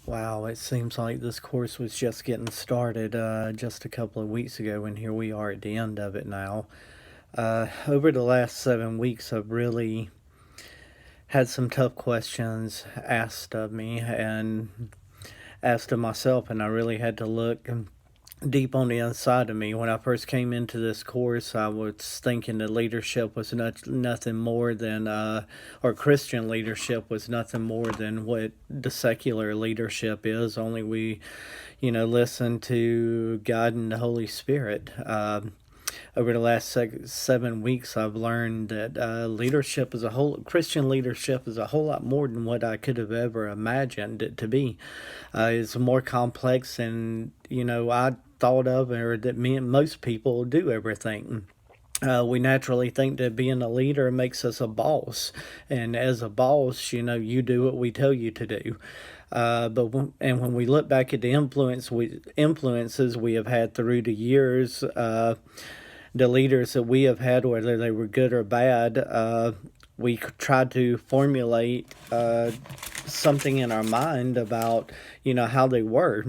Wow, it seems like this course was just getting started just a couple of weeks ago, and here we are at the end of it now. Over the last 7 weeks, I've really had some tough questions asked of me and asked of myself, and I really had to look deep on the inside of me. When I first came into this course, I was thinking that leadership was nothing more than, or Christian leadership was nothing more than what the secular leadership is, only we, listen to God and the Holy Spirit. Over the last 7 weeks, I've learned that Christian leadership is a whole lot more than what I could have ever imagined it to be. It's more complex than, I thought of, or that most people do ever think. We naturally think that being a leader makes us a boss, and as a boss, you do what we tell you to do. When we look back at the influences we have had through the years, the leaders that we have had, whether they were good or bad, we tried to formulate something in our mind about how they were.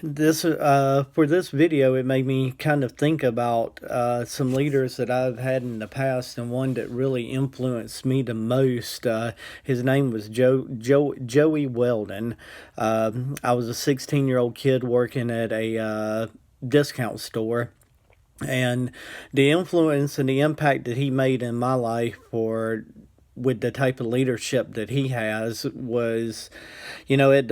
This For this video, it made me kind of think about some leaders that I've had in the past, and one that really influenced me the most. His name was Joey Weldon. I was a 16-year-old kid working at a discount store, and the influence and the impact that he made in my life for with the type of leadership that he has was, at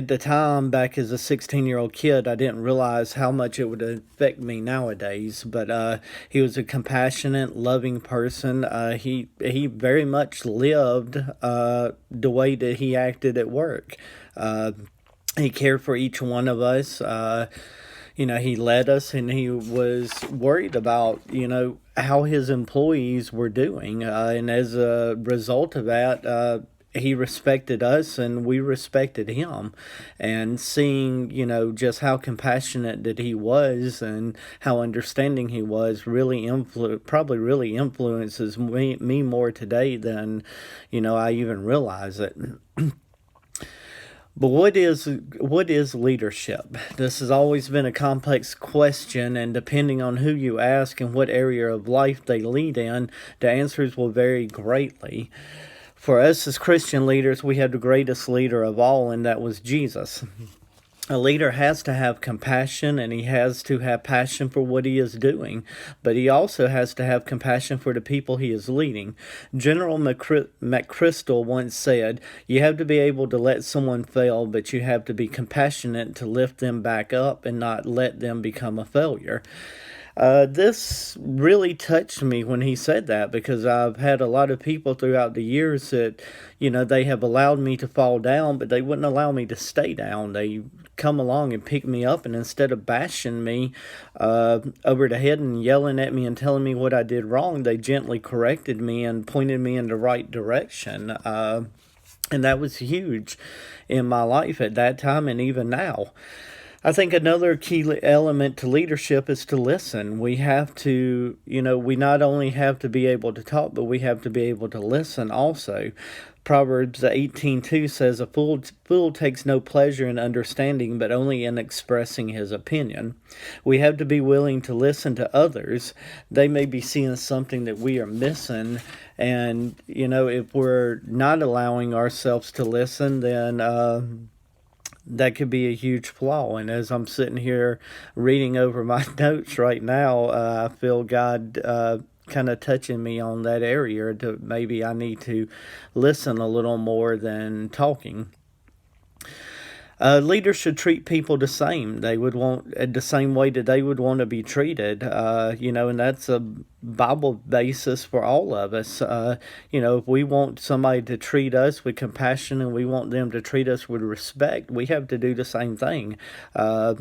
the time, back as a 16-year-old kid, I didn't realize how much it would affect me nowadays. But he was a compassionate, loving person. He very much lived the way that he acted at work. He cared for each one of us. He led us, and he was worried about, how his employees were doing. And as a result of that, he respected us and we respected him. And seeing, just how compassionate that he was and how understanding he was probably really influences me more today than, I even realize it. But what is leadership? This has always been a complex question, and depending on who you ask and what area of life they lead in, the answers will vary greatly. For us as Christian leaders, we have the greatest leader of all, and that was Jesus. A leader has to have compassion, and he has to have passion for what he is doing, but he also has to have compassion for the people he is leading. General McChrystal once said, "You have to be able to let someone fail, but you have to be compassionate to lift them back up and not let them become a failure." This really touched me when he said that, because I've had a lot of people throughout the years that, they have allowed me to fall down, but they wouldn't allow me to stay down. They come along and pick me up, and instead of bashing me over the head and yelling at me and telling me what I did wrong, they gently corrected me and pointed me in the right direction. And that was huge in my life at that time and even now. I think another key element to leadership is to listen. We have to, we not only have to be able to talk, but we have to be able to listen also. Proverbs 18:2 says, "A fool takes no pleasure in understanding, but only in expressing his opinion." We have to be willing to listen to others. They may be seeing something that we are missing, and, if we're not allowing ourselves to listen, then that could be a huge flaw. And as I'm sitting here reading over my notes right now, I feel God kind of touching me on that area, to maybe I need to listen a little more than talking. Leaders should treat people the same. They would want the same way that they would want to be treated. And that's a Bible basis for all of us. If we want somebody to treat us with compassion and we want them to treat us with respect, we have to do the same thing. I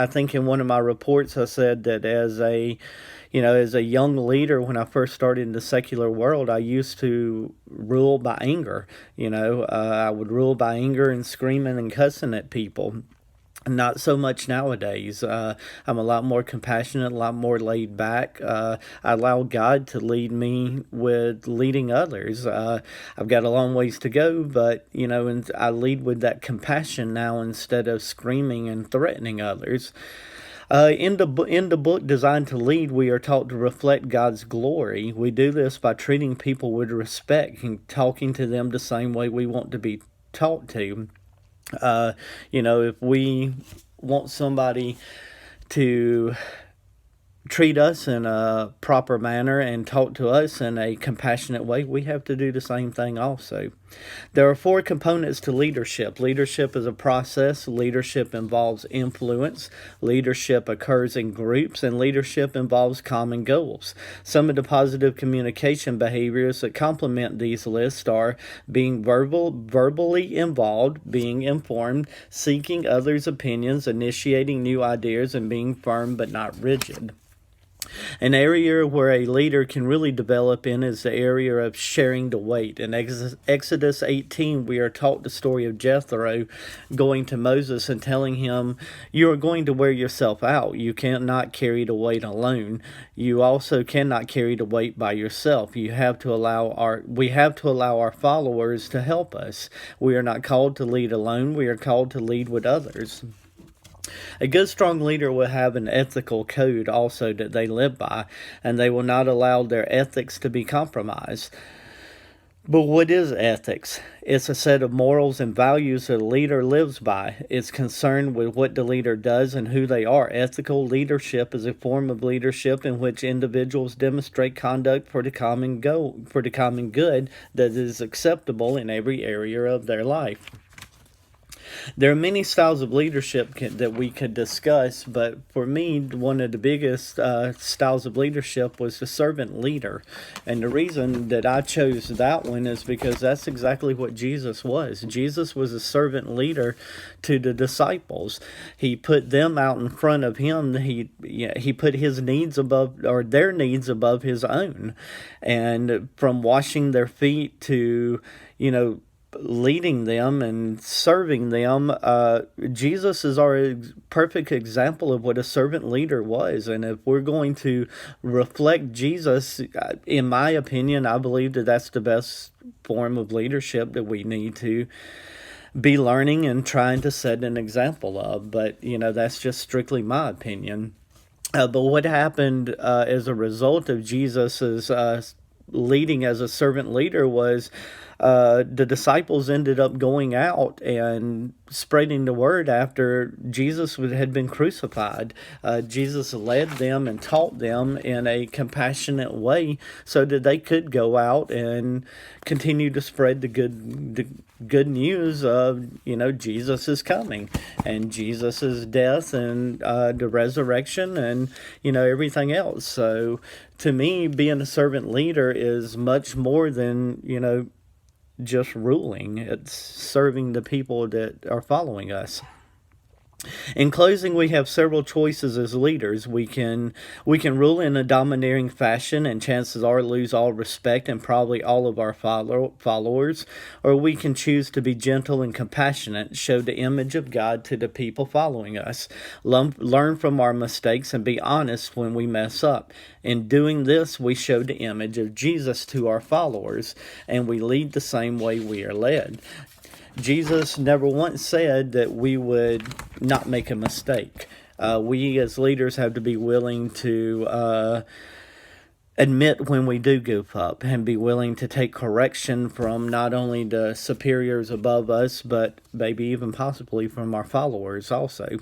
think in one of my reports I said that as a young leader, when I first started in the secular world, I used to rule by anger. I would rule by anger and screaming and cussing at people. Not so much nowadays. I'm a lot more compassionate, a lot more laid back. I allow God to lead me with leading others. I've got a long ways to go, but and I lead with that compassion now instead of screaming and threatening others. In the book Designed to Lead, we are taught to reflect God's glory. We do this by treating people with respect and talking to them the same way we want to be taught to. If we want somebody to treat us in a proper manner and talk to us in a compassionate way, we have to do the same thing also. There are four components to leadership. Leadership is a process. Leadership involves influence. Leadership occurs in groups, and leadership involves common goals. Some of the positive communication behaviors that complement these lists are being verbally involved, being informed, seeking others' opinions, initiating new ideas, and being firm but not rigid. An area where a leader can really develop in is the area of sharing the weight. In Exodus 18, we are taught the story of Jethro going to Moses and telling him, "You are going to wear yourself out. You cannot carry the weight alone. You also cannot carry the weight by yourself. We have to allow our followers to help us. We are not called to lead alone. We are called to lead with others." A good, strong leader will have an ethical code also that they live by, and they will not allow their ethics to be compromised. But what is ethics? It's a set of morals and values that a leader lives by. It's concerned with what the leader does and who they are. Ethical leadership is a form of leadership in which individuals demonstrate conduct for the common good that is acceptable in every area of their life. There are many styles of leadership that we could discuss, but for me, one of the biggest styles of leadership was the servant leader. And the reason that I chose that one is because that's exactly what Jesus was. Jesus was a servant leader to the disciples. He put them out in front of him. He put his needs above, or their needs above his own. And from washing their feet to, leading them and serving them. Jesus is our perfect example of what a servant leader was. And if we're going to reflect Jesus, in my opinion, I believe that that's the best form of leadership that we need to be learning and trying to set an example of. But, that's just strictly my opinion. But what happened as a result of Jesus's leading as a servant leader was the disciples ended up going out and spreading the word after Jesus had been crucified. Jesus led them and taught them in a compassionate way so that they could go out and continue to spread the good news of, Jesus is coming and Jesus' death and the resurrection and, everything else. So to me, being a servant leader is much more than, just ruling. It's serving the people that are following us. In closing, we have several choices as leaders. We can rule in a domineering fashion and chances are lose all respect and probably all of our followers, or we can choose to be gentle and compassionate, show the image of God to the people following us, learn from our mistakes and be honest when we mess up. In doing this, we show the image of Jesus to our followers and we lead the same way we are led. Jesus never once said that we would not make a mistake. We as leaders have to be willing to admit when we do goof up and be willing to take correction from not only the superiors above us, but maybe even possibly from our followers also.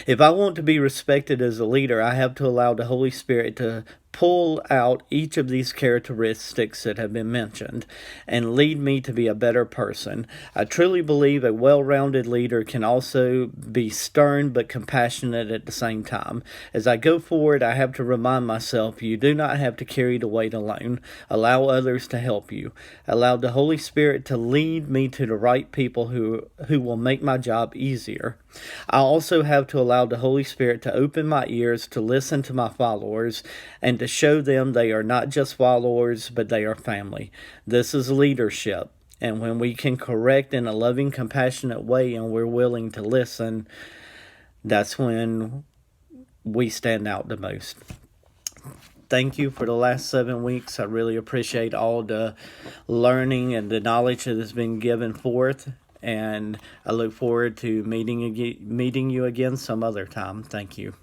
If I want to be respected as a leader, I have to allow the Holy Spirit to pull out each of these characteristics that have been mentioned and lead me to be a better person. I truly believe a well-rounded leader can also be stern but compassionate at the same time. As I go forward, I have to remind myself you do not have to carry the weight alone. Allow others to help you. Allow the Holy Spirit to lead me to the right people who will make my job easier. I also have to allow the Holy Spirit to open my ears to listen to my followers and to show them they are not just followers, but they are family. This is leadership. And when we can correct in a loving, compassionate way and we're willing to listen, that's when we stand out the most. Thank you for the last 7 weeks. I really appreciate all the learning and the knowledge that has been given forth. And I look forward to meeting you again some other time. Thank you.